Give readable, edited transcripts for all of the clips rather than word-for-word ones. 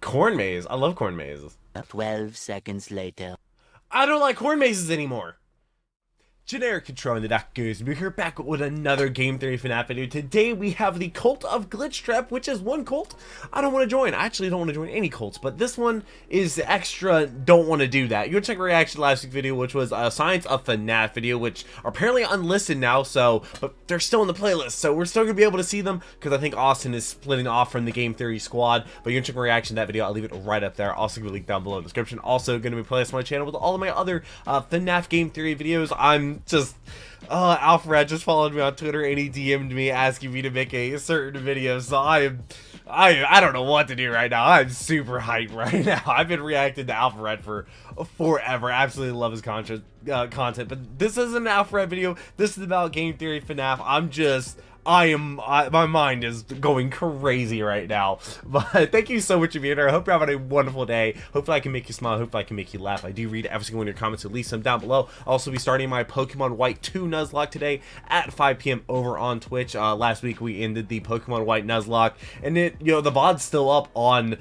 Corn maze. I love corn mazes. 12 seconds later. I don't like corn mazes anymore. Generic Control in the Doc Goose. We're here back with another Game Theory FNAF video. Today we have the Cult of Glitchtrap, which is one cult I don't want to join. I actually don't want to join any cults, but this one is extra don't want to do that. You can check my reaction to last week's video, which was a Science of FNAF video, which are apparently unlisted now, but they're still in the playlist, so we're still going to be able to see them, because I think Austin is splitting off from the Game Theory squad, but you can check my reaction to that video. I'll leave it right up there. Also give a link down below in the description. Also going to be playlisted on my channel with all of my other FNAF Game Theory videos. I'm just... Alfred just followed me on Twitter and he DM'd me asking me to make a certain video, so I don't know what to do right now. I'm super hyped right now. I've been reacting to Alfred for forever. I absolutely love his content, but this isn't an Alfred video. This is about Game Theory FNAF. My mind is going crazy right now. But thank you so much for being here. I hope you're having a wonderful day. Hopefully I can make you smile. Hopefully I can make you laugh. I do read every single one of your comments, so leave some down below. I'll also be starting my Pokemon White 2 Nuzlocke today at 5 p.m. over on Twitch. Last week we ended the Pokemon White Nuzlocke, and the VOD's still up on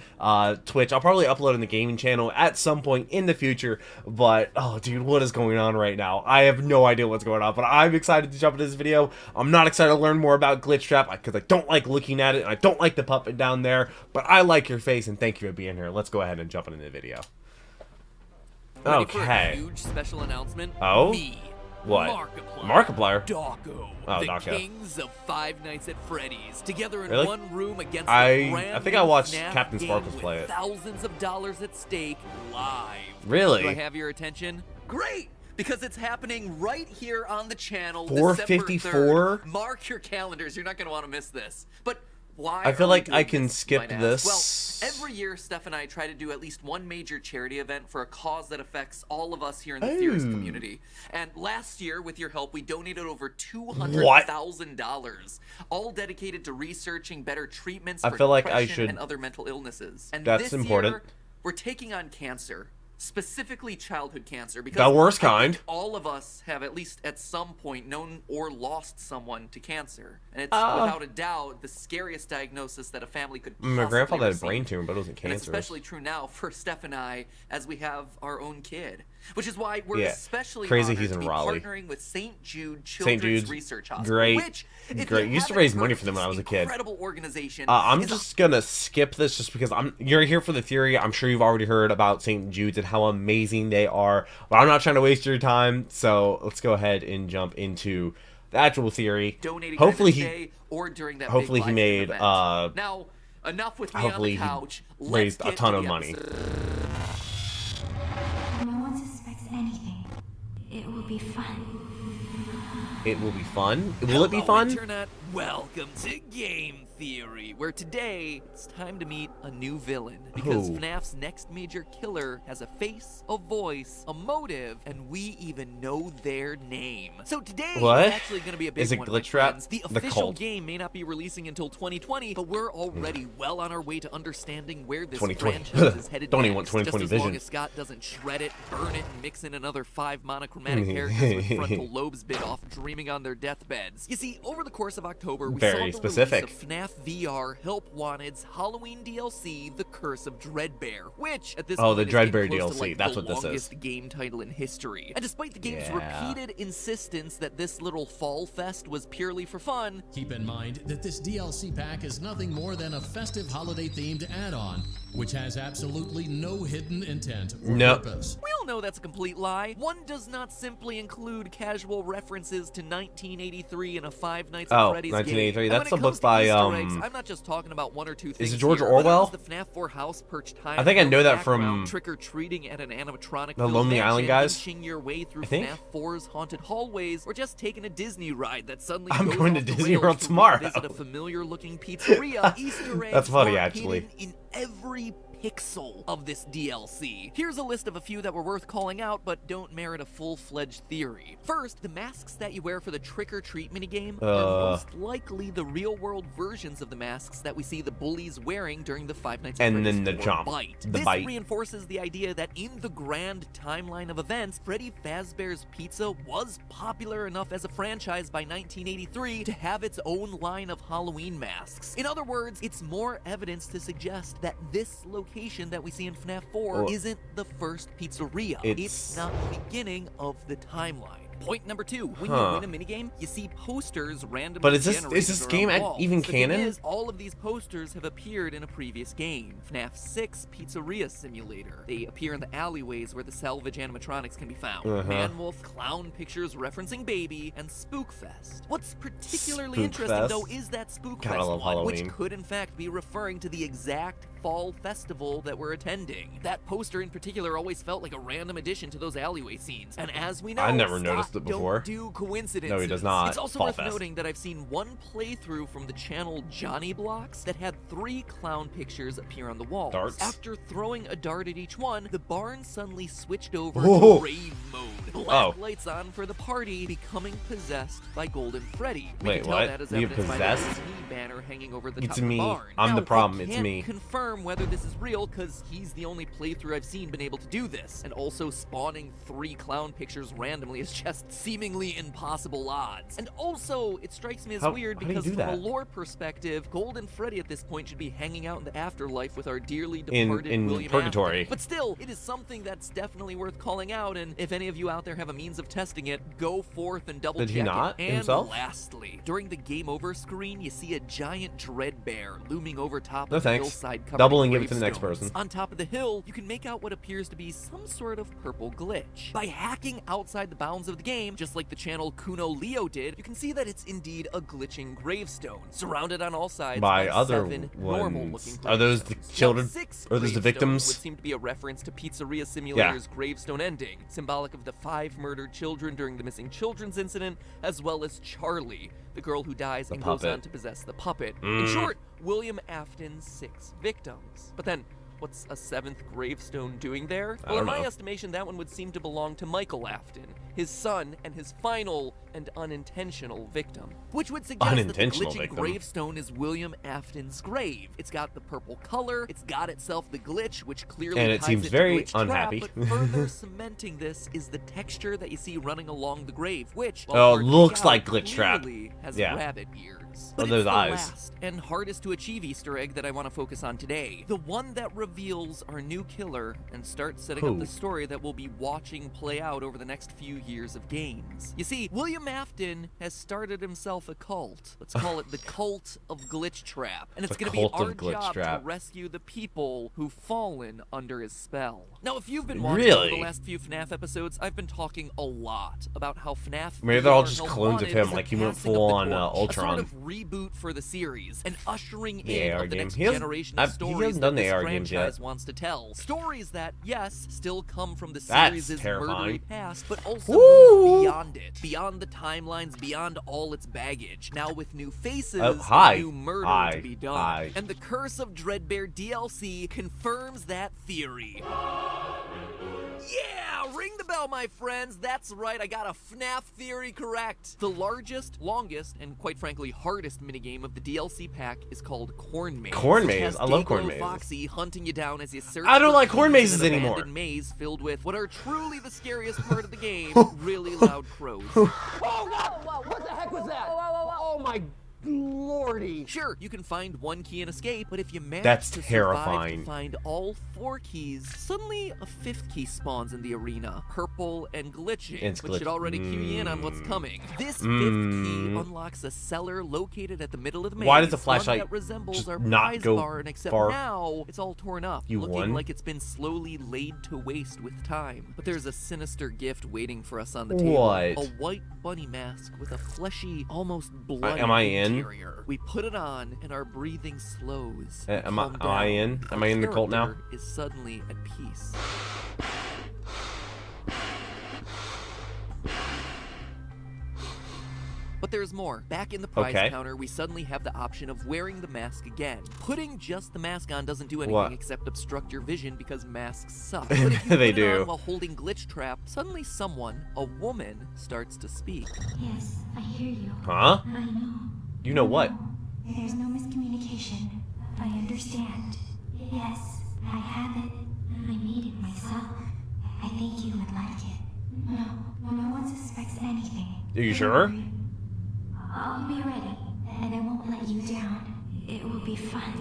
Twitch. I'll probably upload it on the gaming channel at some point in the future, but oh dude, what is going on right now? I have no idea what's going on, but I'm excited to jump into this video. I'm not excited to learn more about Glitchtrap because I don't like looking at it and I don't like the puppet down there, but I like your face and thank you for being here. Let's go ahead and jump into the video. Ready for a Okay. huge special announcement? Oh? Me. What? Markiplier. Markiplier? Doggo. Oh, the Doggo. kings of Five Nights at Freddy's. Together in Really? one room against I the brand think I new watched FNAF Captain game Sparkles with play it. thousands of dollars at stake live. Really? Do I have your attention? Great! Because it's happening right here on the channel. 454? Mark your calendars. You're not going to want to miss this. But why? I feel are we like I doing can this, skip you might this. ask? Well, every year Steph and I try to do at least one major charity event for a cause that affects all of us here in the theorist community. And last year, with your help, we donated over $200,000, all dedicated to researching better treatments for feel like I depression should- and other mental illnesses. And That's this important. year, we're taking on cancer. Specifically childhood cancer, because The worst I kind. think all of us have at least at some point known or lost someone to cancer, and it's without a doubt the scariest diagnosis that a family could possibly My grandfather had a receive. brain tumor, but it wasn't And cancerous. it's especially true now for Steph and I, as we have our own kid. Which is why we're Yeah. especially Crazy honored he's to in be Raleigh. partnering with St. Jude St. Children's Jude's, Research Hospital, great, which, if great. you Used to haven't raise money heard, for them when I was a this kid. incredible organization. I'm is a just gonna skip this just because you're here for the theory. I'm sure you've already heard about St. Jude's and how amazing they are, but I'm not trying to waste your time, so let's go ahead and jump into the actual theory. donating Hopefully either he today or during that hopefully big he live stream made, event. Now, enough with me on hopefully the he couch. raised Let's a get ton to of the money. episode. No one suspects anything. It will be fun. It will be fun. Will it be Hello, fun? Internet. Welcome to Game Theory, where today it's time to meet a new villain. Because Who? FNAF's next major killer has a face, a voice, a motive, and we even know their name. So today What? is actually going to be a big Is it one, my Glitchtrap? friends. The The official cult. game may not be releasing until 2020, but we're already well on our way to understanding where this 2020. franchise is headed Don't next. even want 2020 just as long vision. as Scott doesn't shred it, burn it, and mix in another 5 monochromatic characters with frontal lobes bit off dreaming on their deathbeds. You see, over the course of October, we Very saw the specific. release of FNAF VR Help Wanted's Halloween DLC, The Curse of Dreadbear, which at this Oh, point the is getting Dreadbear close to, DLC, like, that's the what this is. longest game title in history. And despite the game's Yeah. repeated insistence that this little fall fest was purely for fun, Keep in mind that this DLC pack is nothing more than a festive holiday-themed add-on, which has absolutely no hidden intent or No. purpose. we all know that's a complete lie. One does not simply include casual references to 1983 in a Five Nights at Oh, Freddy's 1983. game. That's And the when it book comes to by, Easter eggs, I'm not just talking about one or two things. it George here, whether Orwell? it's the FNAF 4 house perched high I think I above know the that background, from trick-or-treating at an animatronic the Lonely Island guys, inching your way through I think. FNAF 4's haunted hallways, or just taking a Disney ride that suddenly I'm goes going to off the Disney rails World to tomorrow. revisit a familiar-looking pizzeria. Easter eggs That's funny, are actually. hidden in every pixel of this DLC. Here's a list of a few that were worth calling out but don't merit a full-fledged theory. First, the masks that you wear for the trick-or-treat minigame are most likely the real-world versions of the masks that we see the bullies wearing during the Five Nights at And Freddy's then the 4 jump, bite. the This bite. reinforces the idea that in the grand timeline of events, Freddy Fazbear's Pizza was popular enough as a franchise by 1983 to have its own line of Halloween masks. In other words, it's more evidence to suggest that this location location that we see in FNAF 4 isn't the first pizzeria. It's not the beginning of the timeline. Point number 2, when you win a minigame, you see posters randomly But is generated this game around walls. even The thing canon? is, all of these posters have appeared in a previous game, FNAF 6 Pizzeria Simulator. They appear in the alleyways where the salvage animatronics can be found. Man-Wolf, clown pictures referencing Baby, and Spookfest. What's particularly interesting, though, is that Spookfest one, which could in fact be referring to the exact fall festival that we're attending. That poster in particular always felt like a random addition to those alleyway scenes, and as we know, I never noticed it before. Don't do coincidences. No, he does not. It's also worth noting that I've seen one playthrough from the channel Johnny Blocks that had 3 clown pictures appear on the walls. Darts? After throwing a dart at each one, the barn suddenly switched over to rave mode. Black lights on for the party, becoming possessed by Golden Freddy. We can tell that as evidenced by the T banner hanging over the top of the barn. I'm now, the problem. I It's can't me. confirm whether this is real because he's the only playthrough I've seen been able to do this, and also spawning 3 clown pictures randomly is just seemingly impossible odds. And also, it strikes me as weird because from a lore perspective, Golden Freddy at this point should be hanging out in the afterlife with our dearly departed in William purgatory. Afton. But still, it is something that's definitely worth calling out, and if any of you out there have a means of testing it, go forth and double check Did he not it. And himself? lastly, during the game over screen, you see a giant Dreadbear looming over top No of the thanks. hillside covered Double in and give it to the next gravestones. person. On top of the hill, you can make out what appears to be some sort of purple glitch. By hacking outside the bounds of the game, just like the channel Kuno Leo did, you can see that it's indeed a glitching gravestone, surrounded on all sides by other 7 normal-looking ones. Are those the gravestones. children? Now, 6 Or are those the gravestones victims? would seem to be a reference to Pizzeria Simulator's gravestone ending, symbolic of the 5 murdered children during the missing children's incident, as well as Charlie, the girl who dies and goes on to possess the puppet. In short, William Afton's 6 victims. But then, what's a 7th gravestone doing there? Well, in my estimation, that one would seem to belong to Michael Afton, his son, and his final and unintentional victim. Which would suggest that the glitching gravestone is William Afton's grave. It's got the purple color, it's got itself the glitch, which clearly And it ties seems it very to Glitchtrap, unhappy. But further cementing this is the texture that you see running along the grave, which, looks like Glitchtrap. clearly has rabbit ears. But those it's the eyes. last and hardest to achieve Easter egg that I want to focus on today. The one that reveals our new killer and starts setting up the story that we'll be watching play out over the next few years of games. You see, William Afton has started himself a cult. Let's call it the Cult of Glitchtrap. And it's going to be our job to rescue the people who've fallen under his spell. Now, if you've been watching over the last few FNAF episodes, I've been talking a lot about how FNAF Maybe they're all just clones of him, like he went full on Ultron. A sort of reboot for the series, and ushering the in AR of the game. next generation of stories that this franchise yet. wants to tell. Stories that, yes, still come from the series' murdery past, but also move beyond it, beyond the timelines, beyond all its baggage. Now with new faces, new murder to be done. And the Curse of Dreadbear DLC confirms that theory. Yeah! Ring the bell, my friends! That's right, I got a FNAF theory correct! The largest, longest, and quite frankly hardest minigame of the DLC pack is called Corn Maze. Corn Maze? I love Corn Maze. Foxy hunting you down as you search I don't like for corn keys mazes in an anymore. abandoned maze filled with what are truly the scariest part of the game, really loud crows. Oh, whoa, what the heck was that? Oh my lordy. Sure, you can find one key and escape, but if you manage That's to terrifying. survive to find all 4 keys, suddenly a 5th key spawns in the arena, purple and glitching, which should already cue you in on what's coming. This 5th key unlocks a cellar located at the middle of the maze. Why does the flashlight that resembles just our not prize go barn, except far? now it's all torn up, You looking won? like it's been slowly laid to waste with time. But there's a sinister gift waiting for us on the table. What? A white bunny mask with a fleshy, almost bloody Am I in? interior. We put it on, and our breathing slows. Am I in? Am I in the cult now? Is suddenly at peace. But there's more. Back in the prize counter, we suddenly have the option of wearing the mask again. Putting just the mask on doesn't do anything except obstruct your vision because masks suck. But if you They put it do. on while holding Glitchtrap, suddenly someone, a woman, starts to speak. Yes, I hear you. Huh? I know. You know what? There's no miscommunication. I understand. Yes, I have it. I made it myself. I think you would like it. No one suspects anything. Are you sure? I'll be ready, and I won't let you down. It will be fun.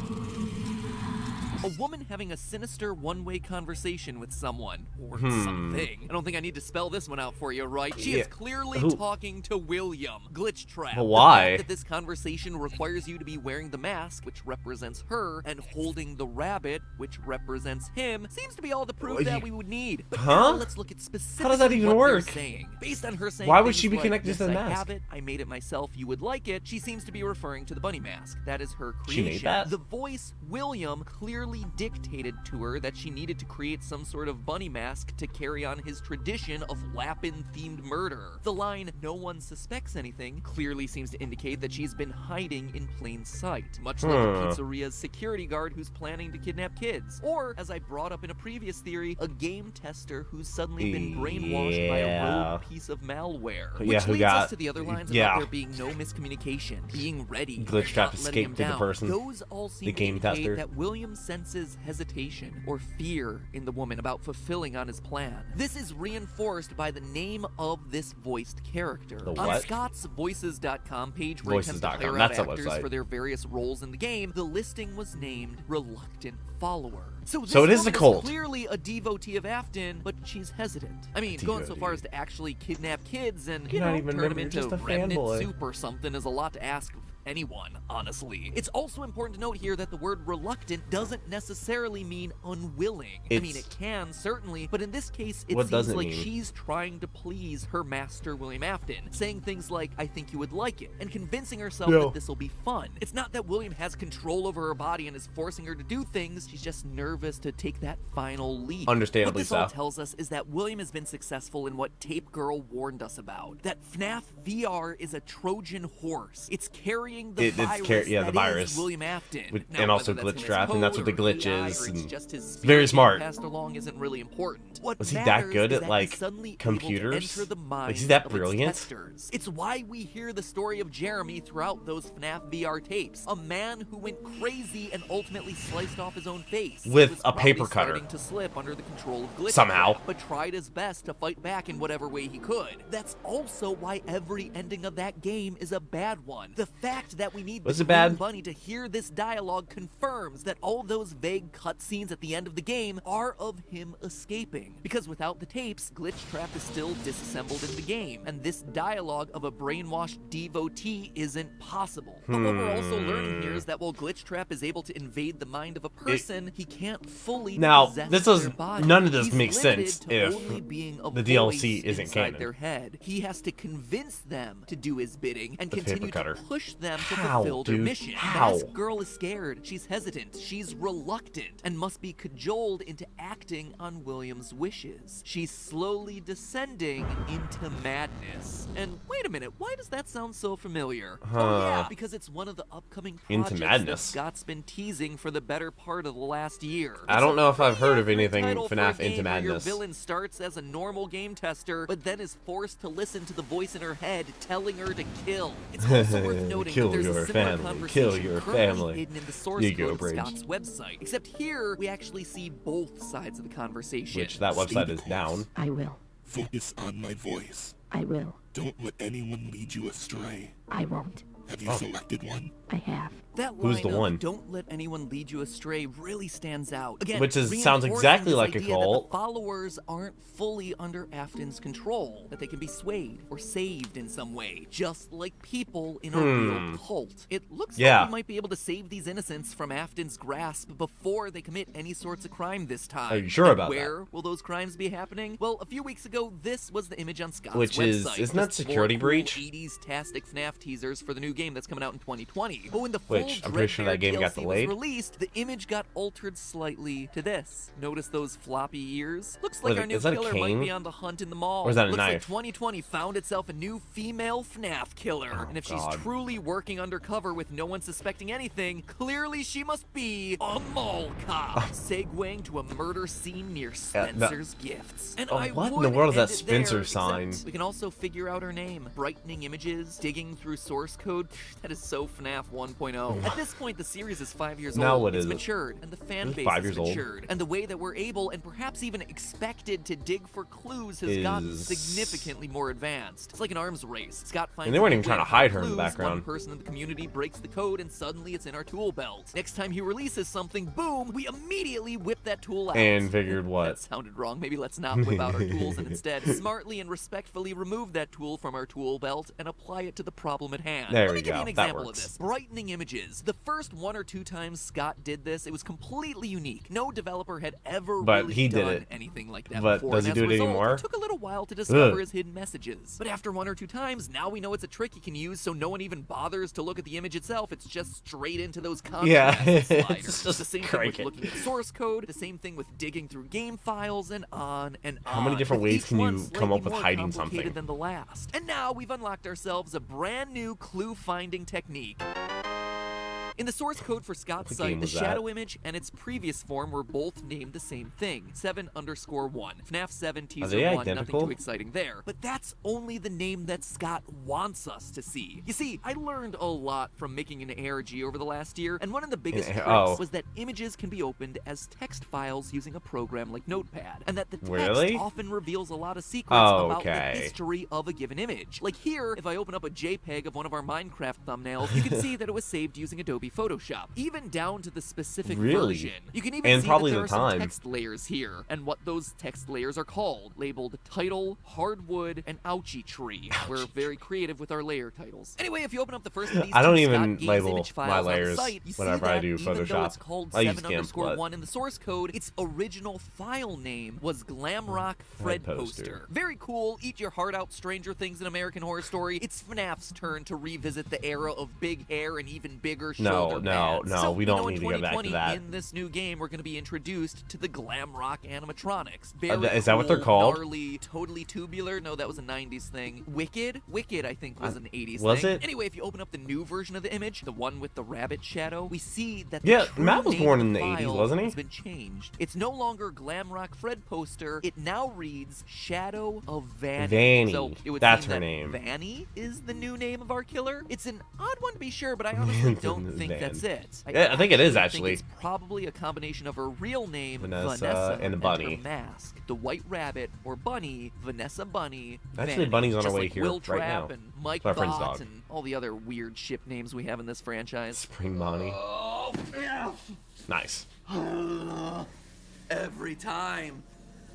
A woman having a sinister one-way conversation with someone. Or something. I don't think I need to spell this one out for you, right? She is clearly talking to William. Glitchtrap. But why? The fact that this conversation requires you to be wearing the mask, which represents her, and holding the rabbit, which represents him, seems to be all the proof that we would need. But now let's look at specifically How does that even what they're work? saying. Based on her saying Why would things she be like, connected "Yes, to the I mask? have it, I made it myself, you would like it," she seems to be referring to the bunny mask. That is her She creation. made that? The voice, William, clearly dictated to her that she needed to create some sort of bunny mask to carry on his tradition of Lapin-themed murder. The line, "no one suspects anything," clearly seems to indicate that she's been hiding in plain sight, much like a pizzeria's security guard who's planning to kidnap kids. Or, as I brought up in a previous theory, a game tester who's suddenly been brainwashed by a rogue piece of malware. Which leads us to the other lines about there being no miscommunication, being ready, Glitchtrap not letting him escaped to the down. person, Those all seem the game to indicate tester. that William senses hesitation or fear in the woman about fulfilling on his plan. This is reinforced by the name of this voiced character. The On what? Scott's Voices.com page, where he attempts to Voices.com, hire out that's a actors website. for their various roles in the game, the listing was named Reluctant Follower. So this So it is woman a cult. clearly a devotee of Afton, but she's hesitant. I mean, going so far as to actually kidnap kids and, you You're not know, even turn them remember, into you're just a remnant fanboy. soup or something is a lot to ask of anyone, honestly. It's also important to note here that the word reluctant doesn't necessarily mean unwilling. I mean, it can, certainly, but in this case, it What does seems it like mean? she's trying to please her master, William Afton, saying things like, "I think you would like it," and convincing herself that this will be fun. It's not that William has control over her body and is forcing her to do things, she's just nervous to take that final leap. Understandably What this so. all tells us is that William has been successful in what Tape Girl warned us about. That FNAF VR is a Trojan horse. It's carrying the virus the that is virus. William Afton. Now, And also whether that's him as Glitchtrap, and that's what the code or glitch AI, is, or it's and just his it's very spirit smart. being passed along isn't really important. What Was he that matters good is at, that like, he's suddenly able to computers? enter the Like, is he minds that of its brilliant? testers. It's why we hear the story of Jeremy throughout those FNAF VR tapes. A man who went crazy and ultimately sliced off his own face. With He was a paper probably cutter. starting to slip under the control of Glitchtrap, Somehow. but tried his best to fight back in whatever way he could. That's also why every ending of that game is a bad one. The fact that we need Was the it bad? Green Bunny to hear this dialogue confirms that all those vague cutscenes at the end of the game are of him escaping. Because without the tapes, Glitchtrap is still disassembled in the game, and this dialogue of a brainwashed devotee isn't possible. But what we're also learning here is that while Glitchtrap is able to invade the mind of a person, he can't fully Now, possess this their does body. none of this He's makes limited sense to if only being a the DLC voice isn't inside canon. their head. He has to convince them to do his bidding and The paper continue to cutter. push them to How, fulfill their dude? mission. How? Mask Girl is scared, she's hesitant, she's reluctant, and must be cajoled into acting on William's wishes. She's slowly descending into madness. And wait a minute, why does that sound so familiar? Oh yeah, because it's one of the upcoming Into projects madness. that Scott's been teasing for the better part of the last year. I It's don't a know if I've heard of pretty anything accurate title for a FNAF game Into where Your Madness. villain starts as a normal game tester, but then is forced to listen to the voice in her head telling her to kill. It's also worth noting Kill that there's your a similar family, conversation kill your currently family. hidden in the source There you code go, of Bridge. Scott's website. Except here, we actually see both sides of the conversation. Which that website is down. I will. Focus on my voice. I will. Don't let anyone lead you astray. I won't. Have you selected one? I have. That Who's line the of, one? "Don't let anyone lead you astray" really stands out. Again, Which sounds reinforcing exactly this like a idea that cult. the followers aren't fully under Afton's control, that they can be swayed or saved in some way, just like people in a real cult. It looks Yeah. like we might be able to save these innocents from Afton's grasp before they commit any sorts of crime this time. Are you sure And about that? where will those crimes be happening? Well, a few weeks ago, this was the image on Scott's Which is- website. isn't that Just more Security cool Breach? 80s-tastic FNAF teasers for the new game that's coming out in 2020. But when the full Which, I'm pretty sure that Dreadbear game got DLC delayed. was released, the image got altered slightly to this. Notice those floppy ears? Looks like What, our new is that a killer might cane? be on the hunt in the mall. Or is that a Looks like knife? 2020 found itself a new female FNAF killer. Oh, and if God. she's truly working undercover with no one suspecting anything, clearly she must be a mall cop. Segueing to a murder scene near Spencer's Gifts. And Oh, I what in would the world is end that it there, Spencer except sign? We can also figure out her name. Brightening images, digging through source code. That is so FNAF FNAF 1.0. At this point, the series is 5 years Now old. what It's is it? matured, and the fan It's base 5 has years old. matured, and the way that we're able and perhaps even expected to dig for clues has gotten significantly more advanced. It's like an arms race. Scott finds And they weren't a even trying to way hide find her in the clues, background. One person in the community breaks the code, and suddenly it's in our tool belt. Next time he releases something, boom, we immediately whip that tool out. And figured what? That sounded wrong. Maybe let's not whip out our tools and instead smartly and respectfully remove that tool from our tool belt and apply it to the problem at hand. There Let we me give go. you an That example of works. this. Brightening images. The first 1 or 2 times Scott did this, it was completely unique. No developer had ever But really he did done it. anything like that But before. does he and as do a it result, anymore? It took a little while to discover Ugh. his hidden messages. But after 1 or 2 times, now we know it's a trick he can use so no one even bothers to look at the image itself. It's just straight into those Yeah, contrast it's sliders. just The same thing crank with it. looking at source code, the same thing with digging through game files, and on and on. How many different with ways each can one you come slightly up with more hiding complicated something? than the last. And now we've unlocked ourselves a brand new clue finding technique. In the source code for Scott's What site, game the was that? shadow image and its previous form were both named the same thing, 7_1. FNAF 7 teaser they 1, identical? nothing too exciting there. But that's only the name that Scott wants us to see. You see, I learned a lot from making an ARG over the last year, and one of the biggest tricks was that images can be opened as text files using a program like Notepad, and that the text Really? often reveals a lot of secrets Oh, about the okay. history of a given image. Like here, if I open up a JPEG of one of our Minecraft thumbnails, you can see that it was saved using Adobe Photoshop, even down to the specific Really? version. You can even And see probably that there the are some time. text layers here, and what those text layers are called, labeled title, hardwood, and ouchie tree. We're very creative with our layer titles. Anyway, if you open up the first of these I don't two even Scott Games label image my files on the layers site, you see whenever I that do even though Photoshop. it's called I use GIMP, 7_1 but- in the source code, its original file name was Glamrock Fred Poster. Very cool, eat your heart out Stranger Things in American Horror Story. It's FNAF's turn to revisit the era of big hair and even bigger shoulder pads. No, So, we you don't know, need in to go back to 2020, that. In this new game, we're going to be introduced to the Glamrock animatronics. Is that what they're Very called? Gnarly, totally tubular. No, that was a 90s thing. Wicked, I think, was an 80s was thing. it? Anyway, if you open up the new version of the image, the one with the rabbit shadow, we see that Yeah, the true Matt was name born of in the 80s, file wasn't he? has been changed. It's no longer Glamrock Fred Poster. It now reads Shadow of Vanny. Vanny. So it would That's seem her that name. Vanny is the new name of our killer. It's an odd one to be sure, but I honestly don't think Van. that's it. Yeah, I think it is, think actually. it's probably a combination of her real name, Vanessa, and the bunny. her mask, the white rabbit or bunny, Vanessa Bunny. Actually, Vanny. Bunny's on her Just way like here Will right Trap now. and Mike My friend's Bot dog. and all the other weird ship names we have in this franchise. Spring Bonnie. Nice. Every time.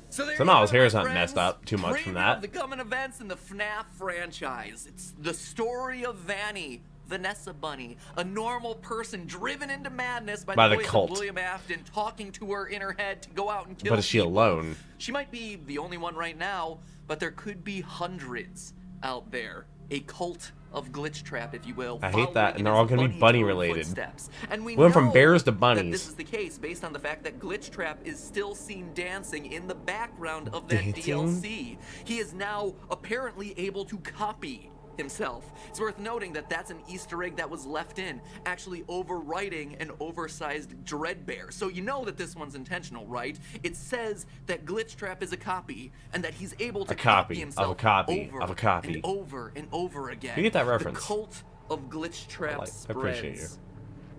So there Somehow you his have it, hair's my not friends. messed up too much from Preview that. of the coming events in the FNAF franchise. It's the story of Vanny, Vanessa Bunny, a normal person driven into madness by the voice cult. of William Afton, talking to her in her head to go out and kill But is she people. alone? She might be the only one right now, but there could be hundreds out there. A cult of Glitchtrap, if you will. I hate following that, and in they're his all gonna be bunny related. footsteps. And we Went from know bears to that bunnies. this is the case based on the fact that Glitchtrap is still seen dancing in the background of that Dancing? DLC. He is now apparently able to copy himself. It's worth noting that that's an Easter egg that was left in, actually overwriting an oversized Dreadbear. So you know that this one's intentional, right? It says that Glitchtrap is a copy, and that he's able to A copy himself of a copy over of a copy. and over and over again. You get that reference. The cult of Glitchtrap I appreciate spreads.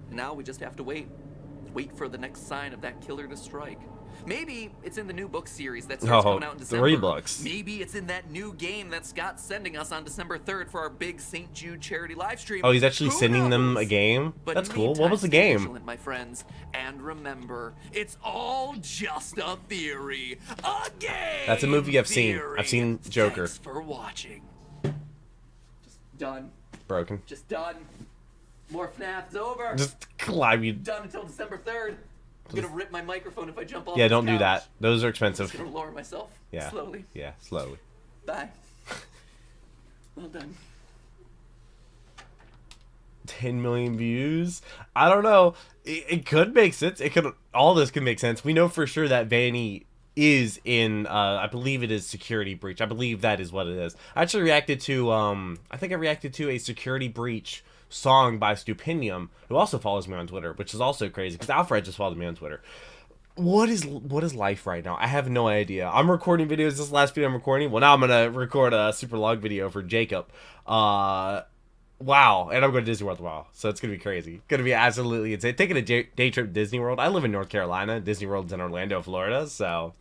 And now we just have to wait. Wait for the next sign of that killer to strike. Maybe it's in the new book series that starts coming out in December. 3 books. Maybe it's in that new game that Scott's sending us on December 3rd for our big St. Jude charity live stream. Oh, he's actually Who sending them knows? a game? But That's in cool. meantime, What was the stay game? vigilant, my friends, and remember, it's all just a theory. A game. That's a movie I've seen. theory. I've seen Joker. Thanks for watching. Just done. Broken. Just done. More FNAF's over. Just climb you. Done until December 3rd. I'm gonna rip my microphone if I jump off Yeah, this don't do couch. that. Those are I'm expensive. just gonna lower myself Yeah. slowly. Yeah, slowly. Bye. Well done. 10 million views? I don't know. It could make sense. It could. All this could make sense. We know for sure that Vanny is in, I believe it is Security Breach. I believe that is what it is. I actually reacted to, I think I reacted to a Security Breach song by Stupendium, who also follows me on Twitter, which is also crazy, because Alfred just followed me on Twitter. What is life right now? I have no idea. I'm recording videos. This last video I'm recording. Well, now I'm going to record a super long video for Jacob. Wow, and I'm going to Disney World tomorrow, so it's gonna be crazy. Gonna be absolutely insane. Taking a day trip to Disney World. I live in North Carolina. Disney World's in Orlando, Florida, so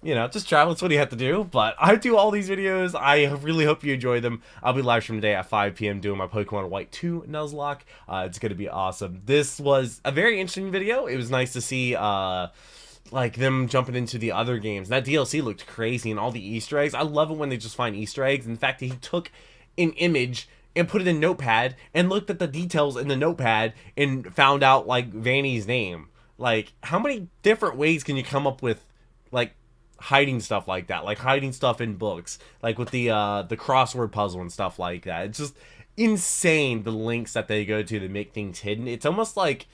you know, just travel. It's what you have to do. But I do all these videos. I really today you enjoy them. I'll be live streaming today at 5 p.m. doing my Pokemon White 2 Nuzlocke. It's gonna be awesome. This was a very interesting video. It was nice to see like them jumping into the other games. That DLC looked crazy, and all the Easter eggs. I love it when they just find Easter eggs. In fact, he took an image and put it in Notepad and looked at the details in the Notepad and found out like Vanny's name. Like, how many different ways can you come up with like hiding stuff like that? Like hiding stuff in books, like with the crossword puzzle and stuff like that. It's just insane the links that they go to make things hidden. It's almost like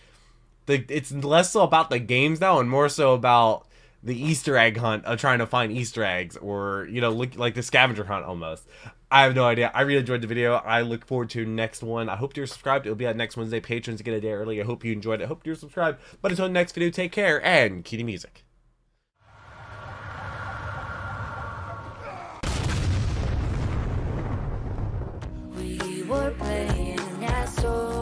it's less so about the games now and more so about the Easter egg hunt of trying to find Easter eggs, or, you know, like the scavenger hunt almost. I have no idea. I really enjoyed the video. I look forward to next one. I hope you're subscribed. It'll be out next Wednesday. Patrons get a day early. I hope you enjoyed it. I hope you're subscribed. But until the next video, take care and keep the music. We were playing that song.